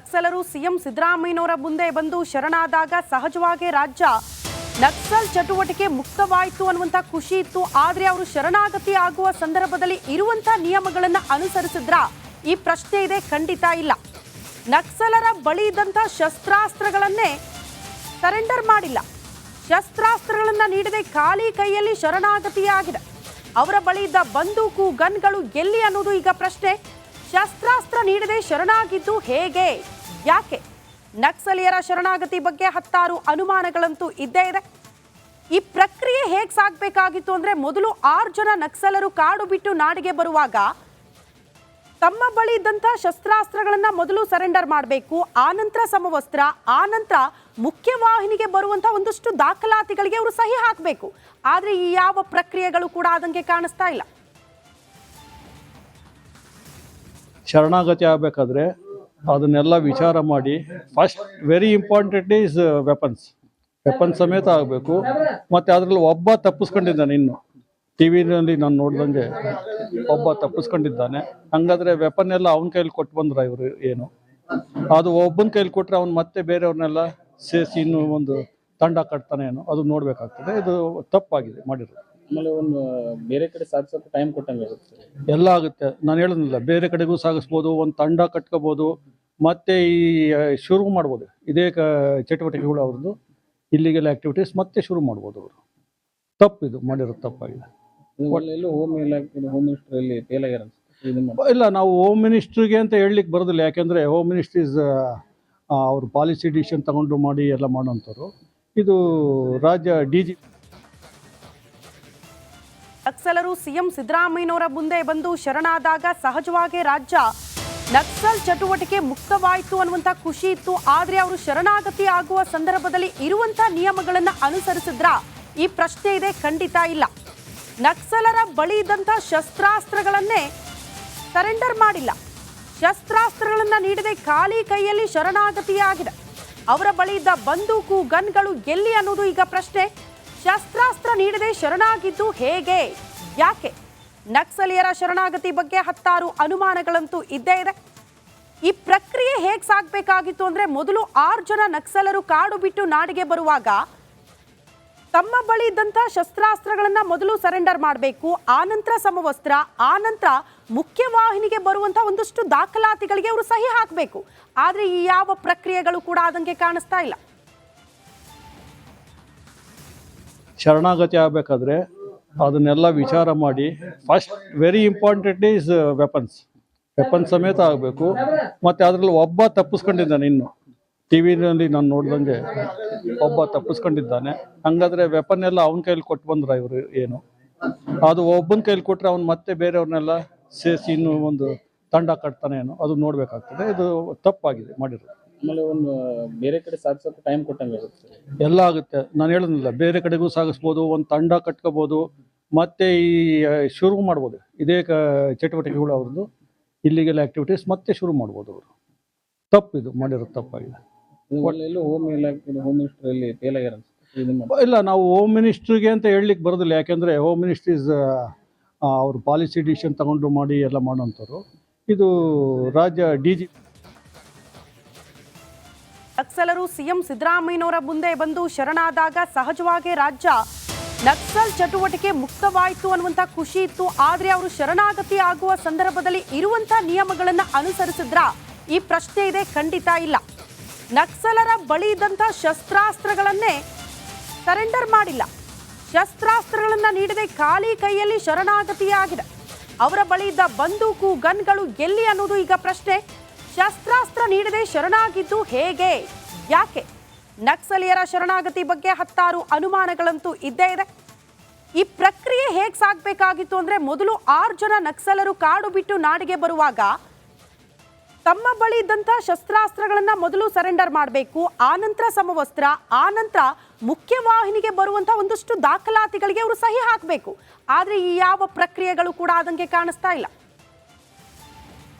ನಕ್ಸಲರು ಸಿಎಂ ಸಿದ್ದರಾಮಯ್ಯನವರ ಮುಂದೆ ಬಂದು ಶರಣಾದಾಗ ಸಹಜವಾಗಿ ರಾಜ್ಯ ನಕ್ಸಲ್ ಚಟುವಟಿಕೆ ಮುಕ್ತವಾಯಿತು ಅನ್ನುವಂತ ಖುಷಿ ಇತ್ತು. ಆದ್ರೆ ಅವರು ಶರಣಾಗತಿ ಆಗುವ ಸಂದರ್ಭದಲ್ಲಿ ಇರುವಂತ ನಿಯಮಗಳನ್ನ ಅನುಸರಿಸಿದ್ರ ಈ ಪ್ರಶ್ನೆ ಇದೆ, ಖಂಡಿತ ಇಲ್ಲ. ನಕ್ಸಲರ ಬಳಿ ಇದ್ದಂತ ಶಸ್ತ್ರಾಸ್ತ್ರಗಳನ್ನೇ ಸರೆಂಡರ್ ಮಾಡಿಲ್ಲ. ಶಸ್ತ್ರಾಸ್ತ್ರಗಳನ್ನ ನೀಡದೆ ಖಾಲಿ ಕೈಯಲ್ಲಿ ಶರಣಾಗತಿಯಾಗಿದೆ. ಅವರ ಬಳಿ ಇದ್ದ ಬಂದೂಕು ಗನ್ಗಳು ಎಲ್ಲಿ ಅನ್ನೋದು ಈಗ ಪ್ರಶ್ನೆ. ಶಸ್ತ್ರಾಸ್ತ್ರ ನೀಡದೆ ಶರಣಾಗಿದ್ದು ಹೇಗೆ, ಯಾಕೆ? ನಕ್ಸಲೀಯರ ಶರಣಾಗತಿ ಬಗ್ಗೆ ಹತ್ತಾರು ಅನುಮಾನಗಳಂತೂ ಇದ್ದೇ ಇದೆ. ಈ ಪ್ರಕ್ರಿಯೆ ಹೇಗೆ ಸಾಗಬೇಕಾಗಿತ್ತು ಅಂದ್ರೆ, ಮೊದಲು 6 ಜನ ನಕ್ಸಲರು ಕಾಡು ಬಿಟ್ಟು ನಾಡಿಗೆ ಬರುವಾಗ ತಮ್ಮ ಬಳಿ ಇದ್ದಂಥ ಶಸ್ತ್ರಾಸ್ತ್ರಗಳನ್ನ ಮೊದಲು ಸರೆಂಡರ್ ಮಾಡಬೇಕು, ಆನಂತರ ಸಮವಸ್ತ್ರ, ಆನಂತರ ಮುಖ್ಯವಾಹಿನಿಗೆ ಬರುವಂಥ ಒಂದಷ್ಟು ದಾಖಲಾತಿಗಳಿಗೆ ಅವರು ಸಹಿ ಹಾಕಬೇಕು. ಆದರೆ ಈ ಯಾವ ಪ್ರಕ್ರಿಯೆಗಳು ಕೂಡ ಆದಂಗೆ ಕಾಣಿಸ್ತಾ ಇಲ್ಲ. ಶರಣಾಗತಿ ಆಗಬೇಕಾದ್ರೆ ಅದನ್ನೆಲ್ಲ ವಿಚಾರ ಮಾಡಿ first very important is weapons ಸಮೇತ ಆಗಬೇಕು. ಮತ್ತು ಅದರಲ್ಲಿ ಒಬ್ಬ ತಪ್ಪಿಸ್ಕೊಂಡಿದ್ದಾನೆ. ಇನ್ನು ಟಿ ವಿನಲ್ಲಿ ನಾನು ನೋಡ್ದಂಗೆ ಒಬ್ಬ ತಪ್ಪಿಸ್ಕೊಂಡಿದ್ದಾನೆ. ಹಂಗಾದ್ರೆ ವೆಪನ್ ಎಲ್ಲ ಅವನ ಕೈಲಿ ಕೊಟ್ಟು ಬಂದ್ರ ಇವರು ಏನು? ಅದು ಒಬ್ಬನ ಕೈಲಿ ಕೊಟ್ಟರೆ ಅವ್ನು ಮತ್ತೆ ಬೇರೆಯವ್ರನ್ನೆಲ್ಲ ಸೇರಿಸಿ ಇನ್ನೂ ಒಂದು ತಂಡ ಕಟ್ತಾನೆ ಏನೋ, ಅದು ನೋಡ್ಬೇಕಾಗ್ತದೆ. ಇದು ತಪ್ಪಾಗಿದೆ ಮಾಡಿರೋದು. ಆಮೇಲೆ ಒಂದು ಬೇರೆ ಕಡೆ ಸಾಗಿಸೋಕೆ ಟೈಮ್ ಕೊಟ್ಟಂಗೆ ಆಗುತ್ತೆ, ಎಲ್ಲ ಆಗುತ್ತೆ. ನಾನು ಹೇಳೋದಿಲ್ಲ, ಬೇರೆ ಕಡೆಗೂ ಸಾಗಿಸ್ಬೋದು, ಒಂದು ತಂಡ ಕಟ್ಕೋಬೋದು, ಮತ್ತೆ ಈ ಶುರು ಮಾಡ್ಬೋದು. ಇದೇ ಚಟುವಟಿಕೆಗಳು ಅವ್ರದ್ದು ಇಲ್ಲಿಗೆಲ್ಲ ಆಕ್ಟಿವಿಟೀಸ್ ಮತ್ತೆ ಶುರು ಮಾಡ್ಬೋದು ಅವರು. ತಪ್ಪಿದು ಮಾಡಿರೋದು ತಪ್ಪಾಗಿದೆ. ಹೋಮ್ ಮಿನಿಸ್ಟ್ರಲ್ಲಿ ಫೇಲ್ ಆಗ್ಯಾರ ಇಲ್ಲ, ನಾವು ಹೋಮ್ ಮಿನಿಸ್ಟ್ರಿಗೆ ಅಂತ ಹೇಳಲಿಕ್ಕೆ ಬರೋದಿಲ್ಲ. ಯಾಕೆಂದರೆ ಹೋಮ್ ಮಿನಿಸ್ಟ್ರೀಸ್ ಅವರು ಪಾಲಿಸಿ ಡಿಸಿಷನ್ ತಗೊಂಡು ಮಾಡಿ ಎಲ್ಲ ಮಾಡೋಂಥವ್ರು. ಇದು ರಾಜ್ಯ DG. ನಕ್ಸಲರು ಸಿಎಂ ಸಿದ್ದರಾಮಯ್ಯನವರ ಮುಂದೆ ಬಂದು ಶರಣಾದಾಗ ಸಹಜವಾಗಿ ರಾಜ್ಯ ನಕ್ಸಲ್ ಚಟುವಟಿಕೆ ಮುಕ್ತವಾಯಿತು ಅನ್ನುವಂತ ಖುಷಿ ಇತ್ತು. ಆದ್ರೆ ಅವರು ಶರಣಾಗತಿ ಆಗುವ ಸಂದರ್ಭದಲ್ಲಿ ಇರುವಂತ ನಿಯಮಗಳನ್ನ ಅನುಸರಿಸಿದ್ರ ಈ ಪ್ರಶ್ನೆ ಇದೆ, ಖಂಡಿತ ಇಲ್ಲ. ನಕ್ಸಲರ ಬಳಿ ಇದ್ದಂಥ ಶಸ್ತ್ರಾಸ್ತ್ರಗಳನ್ನೇ ಸರೆಂಡರ್ ಮಾಡಿಲ್ಲ. ಶಸ್ತ್ರಾಸ್ತ್ರಗಳನ್ನ ನೀಡದೆ ಖಾಲಿ ಕೈಯಲ್ಲಿ ಶರಣಾಗತಿಯಾಗಿದೆ. ಅವರ ಬಳಿ ಇದ್ದ ಬಂದೂಕು ಗನ್ಗಳು ಎಲ್ಲಿ ಅನ್ನೋದು ಈಗ ಪ್ರಶ್ನೆ. ಶಸ್ತ್ರಾಸ್ತ್ರ ನೀಡದೆ ಶರಣಾಗಿದ್ದು ಹೇಗೆ, ಯಾಕೆ? ನಕ್ಸಲೀಯರ ಶರಣಾಗತಿ ಬಗ್ಗೆ ಹತ್ತಾರು ಅನುಮಾನಗಳಂತೂ ಇದ್ದೇ ಇದೆ. ಈ ಪ್ರಕ್ರಿಯೆ ಹೇಗೆ ಸಾಗಬೇಕಾಗಿತ್ತು ಅಂದ್ರೆ, ಮೊದಲು 6 ಜನ ನಕ್ಸಲರು ಕಾಡು ಬಿಟ್ಟು ನಾಡಿಗೆ ಬರುವಾಗ ತಮ್ಮ ಬಳಿ ಇದ್ದಂಥ ಶಸ್ತ್ರಾಸ್ತ್ರಗಳನ್ನ ಮೊದಲು ಸರೆಂಡರ್ ಮಾಡಬೇಕು, ಆನಂತರ ಸಮವಸ್ತ್ರ, ಆನಂತರ ಮುಖ್ಯವಾಹಿನಿಗೆ ಬರುವಂಥ ಒಂದಷ್ಟು ದಾಖಲಾತಿಗಳಿಗೆ ಅವರು ಸಹಿ ಹಾಕಬೇಕು. ಆದರೆ ಈ ಯಾವ ಪ್ರಕ್ರಿಯೆಗಳು ಕೂಡ ಆದಂಗೆ ಕಾಣಿಸ್ತಾ ಇಲ್ಲ. ಶರಣಾಗತಿ ಆಗಬೇಕಾದ್ರೆ ಅದನ್ನೆಲ್ಲ ವಿಚಾರ ಮಾಡಿ first very important is weapons ಸಮೇತ ಆಗಬೇಕು. ಮತ್ತು ಅದರಲ್ಲಿ ಒಬ್ಬ ತಪ್ಪಿಸ್ಕೊಂಡಿದ್ದಾನೆ. ಇನ್ನು ಟಿ ವಿನಲ್ಲಿ ನಾನು ನೋಡ್ದಂಗೆ ಒಬ್ಬ ತಪ್ಪಿಸ್ಕೊಂಡಿದ್ದಾನೆ. ಹಂಗಾದ್ರೆ ವೆಪನ್ ಎಲ್ಲ ಅವನ ಕೈಲಿ ಕೊಟ್ಟು ಬಂದ್ರ ಇವರು ಏನು? ಅದು ಒಬ್ಬನ ಕೈಲಿ ಕೊಟ್ಟರೆ ಅವ್ನು ಮತ್ತೆ ಬೇರೆಯವ್ರನ್ನೆಲ್ಲ ಸೇರಿಸಿ ಇನ್ನೂ ಒಂದು ತಂಡ ಕಟ್ತಾನೆ ಏನೋ, ಅದು ನೋಡ್ಬೇಕಾಗ್ತದೆ. ಇದು ತಪ್ಪಾಗಿದೆ ಮಾಡಿರೋದು. ಆಮೇಲೆ ಒಂದು ಬೇರೆ ಕಡೆ ಸಾಗಿಸೋಕೆ ಟೈಮ್ ಕೊಟ್ಟಂಗೆ ಆಗುತ್ತೆ, ಎಲ್ಲ ಆಗುತ್ತೆ. ನಾನು ಹೇಳೋದಿಲ್ಲ, ಬೇರೆ ಕಡೆಗೂ ಸಾಗಿಸ್ಬೋದು, ಒಂದು ತಂಡ ಕಟ್ಕೋಬೋದು, ಮತ್ತೆ ಈ ಶುರು ಮಾಡ್ಬೋದು. ಇದೇ ಚಟುವಟಿಕೆಗಳು ಅವ್ರದ್ದು ಇಲ್ಲಿಗೆಲ್ಲ ಆಕ್ಟಿವಿಟೀಸ್ ಮತ್ತೆ ಶುರು ಮಾಡ್ಬೋದು ಅವರು. ತಪ್ಪಿದು ಮಾಡಿರೋದು ತಪ್ಪಾಗಿದೆ. ಹೋಮ್ ಮಿನಿಸ್ಟ್ರಲ್ಲಿ ಫೇಲ್ ಆಗ್ಯಾರ. ಇಲ್ಲ, ನಾವು ಹೋಮ್ ಮಿನಿಸ್ಟ್ರಿಗೆ ಅಂತ ಹೇಳಲಿಕ್ಕೆ ಬರೋದಿಲ್ಲ. ಯಾಕೆಂದರೆ ಹೋಮ್ ಮಿನಿಸ್ಟ್ರೀಸ್ ಅವರು ಪಾಲಿಸಿ ಡಿಸಿಷನ್ ತಗೊಂಡು ಮಾಡಿ ಎಲ್ಲ ಮಾಡೋಂಥವ್ರು. ಇದು ರಾಜ್ಯ DG. ನಕ್ಸಲರು ಸಿಎಂ ಸಿದ್ದರಾಮಯ್ಯನವರ ಮುಂದೆ ಬಂದು ಶರಣಾದಾಗ ಸಹಜವಾಗಿ ರಾಜ್ಯ ನಕ್ಸಲ್ ಚಟುವಟಿಕೆ ಮುಕ್ತವಾಯಿತು ಅನ್ನುವಂತ ಖುಷಿ ಇತ್ತು. ಆದ್ರೆ ಅವರು ಶರಣಾಗತಿ ಆಗುವ ಸಂದರ್ಭದಲ್ಲಿ ಇರುವಂತ ನಿಯಮಗಳನ್ನ ಅನುಸರಿಸಿದ್ರ ಈ ಪ್ರಶ್ನೆ ಇದೆ, ಖಂಡಿತ ಇಲ್ಲ. ನಕ್ಸಲರ ಬಳಿ ಇದ್ದಂಥ ಶಸ್ತ್ರಾಸ್ತ್ರಗಳನ್ನೇ ಸರೆಂಡರ್ ಮಾಡಿಲ್ಲ. ಶಸ್ತ್ರಾಸ್ತ್ರಗಳನ್ನ ನೀಡದೆ ಖಾಲಿ ಕೈಯಲ್ಲಿ ಶರಣಾಗತಿಯಾಗಿದೆ. ಅವರ ಬಳಿ ಇದ್ದ ಬಂದೂಕು ಗನ್ಗಳು ಎಲ್ಲಿ ಅನ್ನೋದು ಈಗ ಪ್ರಶ್ನೆ. ಶಸ್ತ್ರಾಸ್ತ್ರ ನೀಡದೆ ಶರಣಾಗಿದ್ದು ಹೇಗೆ, ಯಾಕೆ? ನಕ್ಸಲೀಯರ ಶರಣಾಗತಿ ಬಗ್ಗೆ ಹತ್ತಾರು ಅನುಮಾನಗಳಂತೂ ಇದ್ದೇ ಇದೆ. ಈ ಪ್ರಕ್ರಿಯೆ ಹೇಗೆ ಸಾಗಬೇಕಾಗಿತ್ತು ಅಂದ್ರೆ, ಮೊದಲು 6 ಜನ ನಕ್ಸಲರು ಕಾಡು ಬಿಟ್ಟು ನಾಡಿಗೆ ಬರುವಾಗ ತಮ್ಮ ಬಳಿ ಇದ್ದಂಥ ಶಸ್ತ್ರಾಸ್ತ್ರಗಳನ್ನ ಮೊದಲು ಸರೆಂಡರ್ ಮಾಡಬೇಕು, ಆನಂತರ ಸಮವಸ್ತ್ರ, ಆನಂತರ ಮುಖ್ಯವಾಹಿನಿಗೆ ಬರುವಂಥ ಒಂದಷ್ಟು ದಾಖಲಾತಿಗಳಿಗೆ ಅವರು ಸಹಿ ಹಾಕಬೇಕು. ಆದರೆ ಈ ಯಾವ ಪ್ರಕ್ರಿಯೆಗಳು ಕೂಡ ಆದಂಗೆ ಕಾಣಿಸ್ತಾ ಇಲ್ಲ.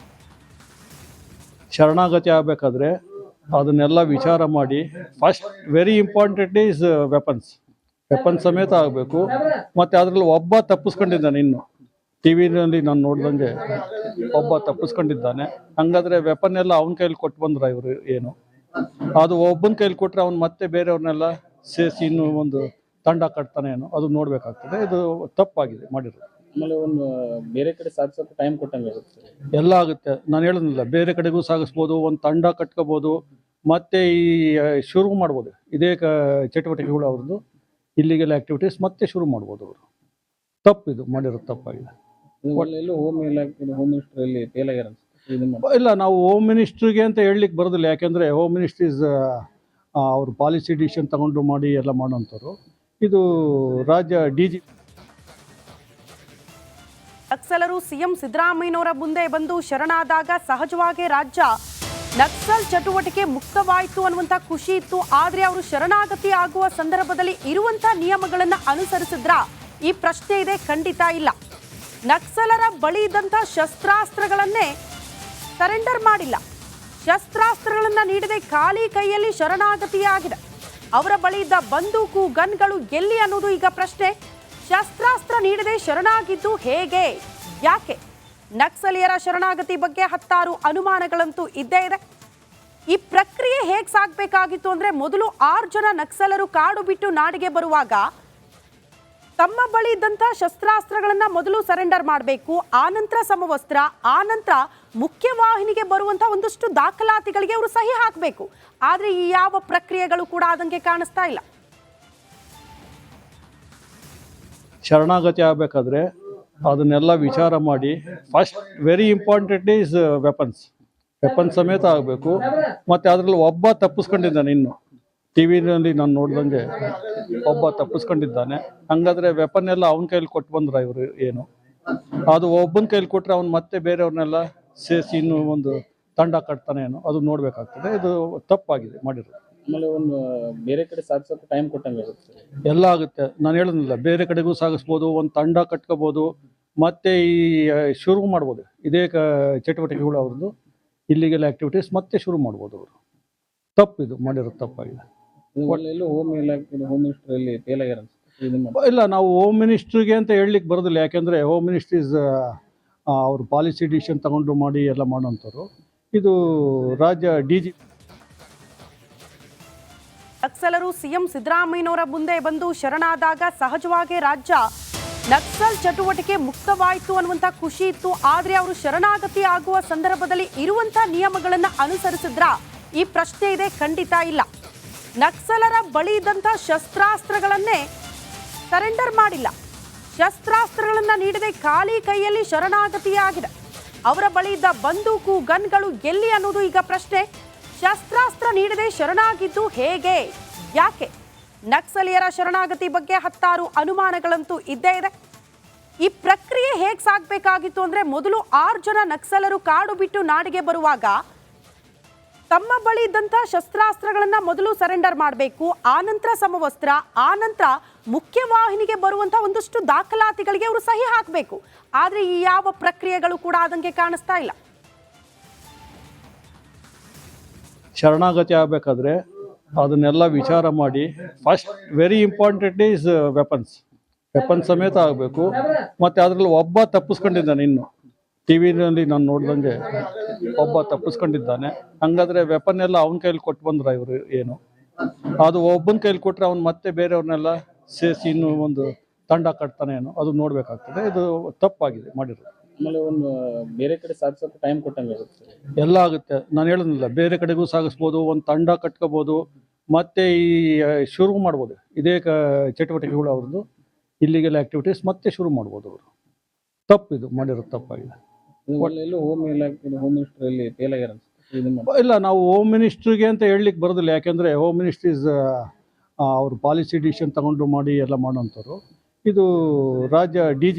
ಶರಣಾಗತಿ ಆಗಬೇಕಾದ್ರೆ ಅದನ್ನೆಲ್ಲ ವಿಚಾರ ಮಾಡಿ first very important is weapons ಸಮೇತ ಆಗಬೇಕು. ಮತ್ತು ಅದರಲ್ಲಿ ಒಬ್ಬ ತಪ್ಪಿಸ್ಕೊಂಡಿದ್ದಾನೆ. ಇನ್ನು ಟಿ ವಿನಲ್ಲಿ ನಾನು ನೋಡ್ದಂಗೆ ಒಬ್ಬ ತಪ್ಪಿಸ್ಕೊಂಡಿದ್ದಾನೆ. ಹಂಗಾದ್ರೆ ವೆಪನ್ ಎಲ್ಲ ಅವನ ಕೈಲಿ ಕೊಟ್ಟು ಬಂದ್ರ ಇವರು ಏನು? ಅದು ಒಬ್ಬನ ಕೈಲಿ ಕೊಟ್ರೆ ಅವ್ನು ಮತ್ತೆ ಬೇರೆಯವ್ರನ್ನೆಲ್ಲ ಸೇರಿಸಿ ಇನ್ನೂ ಒಂದು ತಂಡ ಕಟ್ತಾನೆ ಏನೋ, ಅದು ನೋಡ್ಬೇಕಾಗ್ತದೆ. ಇದು ತಪ್ಪಾಗಿದೆ ಮಾಡಿರೋದು. ಆಮೇಲೆ ಒಂದು ಬೇರೆ ಕಡೆ ಸಾಗಿಸೋಕೆ ಟೈಮ್ ಕೊಟ್ಟಂಗೆ ಆಗುತ್ತೆ ಸರ್. ಎಲ್ಲ ಆಗುತ್ತೆ. ನಾನು ಹೇಳೋದಿಲ್ಲ, ಬೇರೆ ಕಡೆಗೂ ಸಾಗಿಸ್ಬೋದು, ಒಂದು ತಂಡ ಕಟ್ಕೋಬೋದು, ಮತ್ತೆ ಈ ಶುರು ಮಾಡ್ಬೋದು. ಇದೇ ಚಟುವಟಿಕೆಗಳು ಅವ್ರದ್ದು ಇಲ್ಲಿಗೆಲ್ಲ ಆಕ್ಟಿವಿಟೀಸ್ ಮತ್ತೆ ಶುರು ಮಾಡ್ಬೋದು ಅವರು. ತಪ್ಪಿದು ಮಾಡಿರೋದು ತಪ್ಪಾಗಿದೆ. ಇದು ಎಲ್ಲೂ ಹೋಮ್ ಇಲಾಖೆ ಹೋಮ್ ಮಿನಿಸ್ಟ್ರಲ್ಲಿ ಫೇಲ್ ಆಗ್ಯಾರ ಅನ್ಸುತ್ತೆ ಇದನ್ನ ಮಾಡಿ. ಇಲ್ಲ, ನಾವು ಹೋಮ್ ಮಿನಿಸ್ಟ್ರಿಗೆ ಅಂತ ಹೇಳಲಿಕ್ಕೆ ಬರೋದಿಲ್ಲ. ಯಾಕೆಂದರೆ ಹೋಮ್ ಮಿನಿಸ್ಟ್ರೀಸ್ ಅವರು ಪಾಲಿಸಿ ಡಿಸಿಷನ್ ತಗೊಂಡು ಮಾಡಿ ಎಲ್ಲ ಮಾಡೋಂಥವ್ರು. ಇದು ರಾಜ್ಯ DG ನಕ್ಸಲರು ಸಿಎಂ ಸಿದ್ದರಾಮಯ್ಯನವರ ಮುಂದೆ ಬಂದು ಶರಣಾದಾಗ ಸಹಜವಾಗಿ ರಾಜ್ಯ ನಕ್ಸಲ್ ಚಟುವಟಿಕೆ ಮುಕ್ತವಾಯಿತು ಅನ್ನುವಂಥ ಖುಷಿ ಇತ್ತು. ಆದರೆ ಅವರು ಶರಣಾಗತಿ ಆಗುವ ಸಂದರ್ಭದಲ್ಲಿ ಇರುವಂಥ ನಿಯಮಗಳನ್ನು ಅನುಸರಿಸಿದ್ರ ಈ ಪ್ರಶ್ನೆ ಇದೆ? ಖಂಡಿತ ಇಲ್ಲ. ನಕ್ಸಲರ ಬಳಿ ಇದ್ದಂಥ ಶಸ್ತ್ರಾಸ್ತ್ರಗಳನ್ನೇ ಸರೆಂಡರ್ ಮಾಡಿಲ್ಲ. ಶಸ್ತ್ರಾಸ್ತ್ರಗಳನ್ನು ನೀಡದೆ ಖಾಲಿ ಕೈಯಲ್ಲಿ ಶರಣಾಗತಿಯಾಗಿದೆ. ಅವರ ಬಳಿ ಇದ್ದ ಬಂದೂಕು, ಗನ್ಗಳು ಎಲ್ಲಿ ಅನ್ನೋದು ಈಗ ಪ್ರಶ್ನೆ. ಶಸ್ತ್ರಾಸ್ತ್ರ ನೀಡದೆ ಶರಣಾಗಿದ್ದು ಹೇಗೆ, ಯಾಕೆ? ನಕ್ಸಲೀಯರ ಶರಣಾಗತಿ ಬಗ್ಗೆ ಹತ್ತಾರು ಅನುಮಾನಗಳಂತೂ ಇದ್ದೇ ಇದೆ. ಈ ಪ್ರಕ್ರಿಯೆ ಹೇಗೆ ಸಾಗಬೇಕಾಗಿತ್ತು ಅಂದ್ರೆ, ಮೊದಲು 6 ಜನ ನಕ್ಸಲರು ಕಾಡು ಬಿಟ್ಟು ನಾಡಿಗೆ ಬರುವಾಗ ತಮ್ಮ ಬಳಿ ಇದ್ದಂಥ ಶಸ್ತ್ರಾಸ್ತ್ರಗಳನ್ನ ಮೊದಲು ಸರೆಂಡರ್ ಮಾಡಬೇಕು, ಆನಂತರ ಸಮವಸ್ತ್ರ, ಆನಂತರ ಮುಖ್ಯವಾಹಿನಿಗೆ ಬರುವಂಥ ಒಂದಷ್ಟು ದಾಖಲಾತಿಗಳಿಗೆ ಅವರು ಸಹಿ ಹಾಕಬೇಕು. ಆದರೆ ಈ ಯಾವ ಪ್ರಕ್ರಿಯೆಗಳು ಕೂಡ ಆದಂಗೆ ಕಾಣಿಸ್ತಾ ಇಲ್ಲ. ಶರಣಾಗತಿ ಆಗಬೇಕಾದ್ರೆ ಅದನ್ನೆಲ್ಲ ವಿಚಾರ ಮಾಡಿ first very important is weapon ಸಮೇತ ಆಗಬೇಕು. ಮತ್ತು ಅದರಲ್ಲಿ ಒಬ್ಬ ತಪ್ಪಿಸ್ಕೊಂಡಿದ್ದಾನೆ. ಇನ್ನು ಟಿ ವಿನಲ್ಲಿ ನಾನು ನೋಡ್ದಂಗೆ ಒಬ್ಬ ತಪ್ಪಿಸ್ಕೊಂಡಿದ್ದಾನೆ. ಹಂಗಾದ್ರೆ ವೆಪನ್ ಎಲ್ಲ ಅವನ ಕೈಲಿ ಕೊಟ್ಟು ಬಂದ್ರ ಇವರು ಏನು? ಅದು ಒಬ್ಬನ ಕೈಲಿ ಕೊಟ್ರೆ ಅವ್ನು ಮತ್ತೆ ಬೇರೆಯವ್ರನ್ನೆಲ್ಲ ಸೇರಿಸಿ ಇನ್ನೂ ಒಂದು ತಂಡ ಕಟ್ತಾನೆ ಏನೋ, ಅದು ನೋಡ್ಬೇಕಾಗ್ತದೆ. ಇದು ತಪ್ಪಾಗಿದೆ ಮಾಡಿರೋದು. ಆಮೇಲೆ ಒಂದು ಬೇರೆ ಕಡೆ ಸಾಗಿಸೋಕೆ ಟೈಮ್ ಕೊಟ್ಟಂಗೆ ಆಗುತ್ತೆ ಸರ್. ಎಲ್ಲ ಆಗುತ್ತೆ. ನಾನು ಹೇಳೋದಿಲ್ಲ, ಬೇರೆ ಕಡೆಗೂ ಸಾಗಿಸ್ಬೋದು, ಒಂದು ತಂಡ ಕಟ್ಕೋಬೋದು, ಮತ್ತೆ ಈ ಶುರು ಮಾಡ್ಬೋದು. ಇದೇ ಚಟುವಟಿಕೆಗಳು ಅವ್ರದ್ದು ಇಲ್ಲಿಗೆಲ್ಲ ಆಕ್ಟಿವಿಟೀಸ್ ಮತ್ತೆ ಶುರು ಮಾಡ್ಬೋದು ಅವರು. ತಪ್ಪಿದು ಮಾಡಿರೋದು ತಪ್ಪಾಗಿದೆ. ಇದು ಎಲ್ಲೂ ಹೋಮ್ ಇಲಾಖೆ ಹೋಮ್ ಮಿನಿಸ್ಟ್ರಲ್ಲಿ ಫೇಲ್ ಆಗ್ಯಾರ ಅನ್ಸುತ್ತೆ ಇದನ್ನ ಮಾಡಿ. ಇಲ್ಲ, ನಾವು ಹೋಮ್ ಮಿನಿಸ್ಟ್ರಿಗೆ ಅಂತ ಹೇಳಲಿಕ್ಕೆ ಬರೋದಿಲ್ಲ. ಯಾಕೆಂದರೆ ಹೋಮ್ ಮಿನಿಸ್ಟ್ರೀಸ್ ಅವರು ಪಾಲಿಸಿ ಡಿಸಿಷನ್ ತಗೊಂಡು ಮಾಡಿ ಎಲ್ಲ ಮಾಡೋಂಥವ್ರು. ಇದು ರಾಜ್ಯ DG ನಕ್ಸಲರು ಸಿಎಂ ಸಿದ್ದರಾಮಯ್ಯನವರ ಮುಂದೆ ಬಂದು ಶರಣಾದಾಗ ಸಹಜವಾಗಿ ರಾಜ್ಯ ನಕ್ಸಲ್ ಚಟುವಟಿಕೆ ಮುಕ್ತವಾಯಿತು ಅನ್ನುವಂಥ ಖುಷಿ ಇತ್ತು. ಆದರೆ ಅವರು ಶರಣಾಗತಿ ಆಗುವ ಸಂದರ್ಭದಲ್ಲಿ ಇರುವಂಥ ನಿಯಮಗಳನ್ನು ಅನುಸರಿಸಿದ್ರ ಈ ಪ್ರಶ್ನೆ ಇದೆ? ಖಂಡಿತ ಇಲ್ಲ. ನಕ್ಸಲರ ಬಳಿ ಇದ್ದಂಥ ಶಸ್ತ್ರಾಸ್ತ್ರಗಳನ್ನೇ ಸರೆಂಡರ್ ಮಾಡಿಲ್ಲ. ಶಸ್ತ್ರಾಸ್ತ್ರಗಳನ್ನು ನೀಡದೆ ಖಾಲಿ ಕೈಯಲ್ಲಿ ಶರಣಾಗತಿಯಾಗಿದೆ. ಅವರ ಬಳಿ ಇದ್ದ ಬಂದೂಕು, ಗನ್ಗಳು ಎಲ್ಲಿ ಅನ್ನೋದು ಈಗ ಪ್ರಶ್ನೆ. ಶಸ್ತ್ರಾಸ್ತ್ರ ನೀಡದೆ ಶರಣಾಗಿದ್ದು ಹೇಗೆ, ಯಾಕೆ? ನಕ್ಸಲೀಯರ ಶರಣಾಗತಿ ಬಗ್ಗೆ ಹತ್ತಾರು ಅನುಮಾನಗಳಂತೂ ಇದ್ದೇ ಇದೆ. ಈ ಪ್ರಕ್ರಿಯೆ ಹೇಗೆ ಸಾಗಬೇಕಾಗಿತ್ತು ಅಂದ್ರೆ, ಮೊದಲು 6 ಜನ ನಕ್ಸಲರು ಕಾಡು ಬಿಟ್ಟು ನಾಡಿಗೆ ಬರುವಾಗ ತಮ್ಮ ಬಳಿ ಇದ್ದಂಥ ಶಸ್ತ್ರಾಸ್ತ್ರಗಳನ್ನ ಮೊದಲು ಸರೆಂಡರ್ ಮಾಡಬೇಕು, ಆನಂತರ ಸಮವಸ್ತ್ರ, ಆನಂತರ ಮುಖ್ಯವಾಹಿನಿಗೆ ಬರುವಂಥ ಒಂದಷ್ಟು ದಾಖಲಾತಿಗಳಿಗೆ ಅವರು ಸಹಿ ಹಾಕಬೇಕು. ಆದರೆ ಈ ಯಾವ ಪ್ರಕ್ರಿಯೆಗಳು ಕೂಡ ಆದಂಗೆ ಕಾಣಿಸ್ತಾ ಇಲ್ಲ. ಶರಣಾಗತಿ ಆಗಬೇಕಾದ್ರೆ ಅದನ್ನೆಲ್ಲ ವಿಚಾರ ಮಾಡಿ first very important is weapon ಸಮೇತ ಆಗಬೇಕು. ಮತ್ತು ಅದರಲ್ಲಿ ಒಬ್ಬ ತಪ್ಪಿಸ್ಕೊಂಡಿದ್ದಾನೆ. ಇನ್ನು ಟಿ ವಿನಲ್ಲಿ ನಾನು ನೋಡ್ದಂಗೆ ಒಬ್ಬ ತಪ್ಪಿಸ್ಕೊಂಡಿದ್ದಾನೆ. ಹಂಗಾದ್ರೆ ವೆಪನ್ ಎಲ್ಲ ಅವನ ಕೈಲಿ ಕೊಟ್ಟು ಬಂದ್ರ ಇವರು ಏನು? ಅದು ಒಬ್ಬನ ಕೈಲಿ ಕೊಟ್ರೆ ಅವ್ನು ಮತ್ತೆ ಬೇರೆಯವ್ರನ್ನೆಲ್ಲ ಸೇರಿಸಿ ಇನ್ನೂ ಒಂದು ತಂಡ ಕಟ್ತಾನೆ ಏನೋ, ಅದು ನೋಡ್ಬೇಕಾಗ್ತದೆ. ಇದು ತಪ್ಪಾಗಿದೆ ಮಾಡಿರೋದು. ಆಮೇಲೆ ಒಂದು ಬೇರೆ ಕಡೆ ಸಾಗಿಸೋಕೆ ಟೈಮ್ ಕೊಟ್ಟಂಗೆ ಆಗುತ್ತೆ ಸರ್. ಎಲ್ಲ ಆಗುತ್ತೆ. ನಾನು ಹೇಳೋದಿಲ್ಲ, ಬೇರೆ ಕಡೆಗೂ ಸಾಗಿಸ್ಬೋದು, ಒಂದು ತಂಡ ಕಟ್ಕೋಬೋದು, ಮತ್ತೆ ಈ ಶುರು ಮಾಡ್ಬೋದು. ಇದೇ ಚಟುವಟಿಕೆಗಳು ಅವ್ರದ್ದು ಇಲ್ಲಿಗೆಲ್ಲ ಆಕ್ಟಿವಿಟೀಸ್ ಮತ್ತೆ ಶುರು ಮಾಡ್ಬೋದು ಅವರು. ತಪ್ಪಿದು ಮಾಡಿರೋದು ತಪ್ಪಾಗಿದೆ. ಇದು ಎಲ್ಲೂ ಹೋಮ್ ಇಲಾಖೆ ಹೋಮ್ ಮಿನಿಸ್ಟ್ರಲ್ಲಿ ಫೇಲ್ ಆಗ್ಯಾರ ಅನ್ಸುತ್ತೆ ಇದನ್ನ ಮಾಡಿ. ಇಲ್ಲ, ನಾವು ಹೋಮ್ ಮಿನಿಸ್ಟ್ರಿಗೆ ಅಂತ ಹೇಳಲಿಕ್ಕೆ ಬರೋದಿಲ್ಲ. ಯಾಕೆಂದರೆ ಹೋಮ್ ಮಿನಿಸ್ಟ್ರೀಸ್ ಅವರು ಪಾಲಿಸಿ ಡಿಸಿಷನ್ ತಗೊಂಡು ಮಾಡಿ ಎಲ್ಲ ಮಾಡೋಂಥವ್ರು. ಇದು ರಾಜ್ಯ DG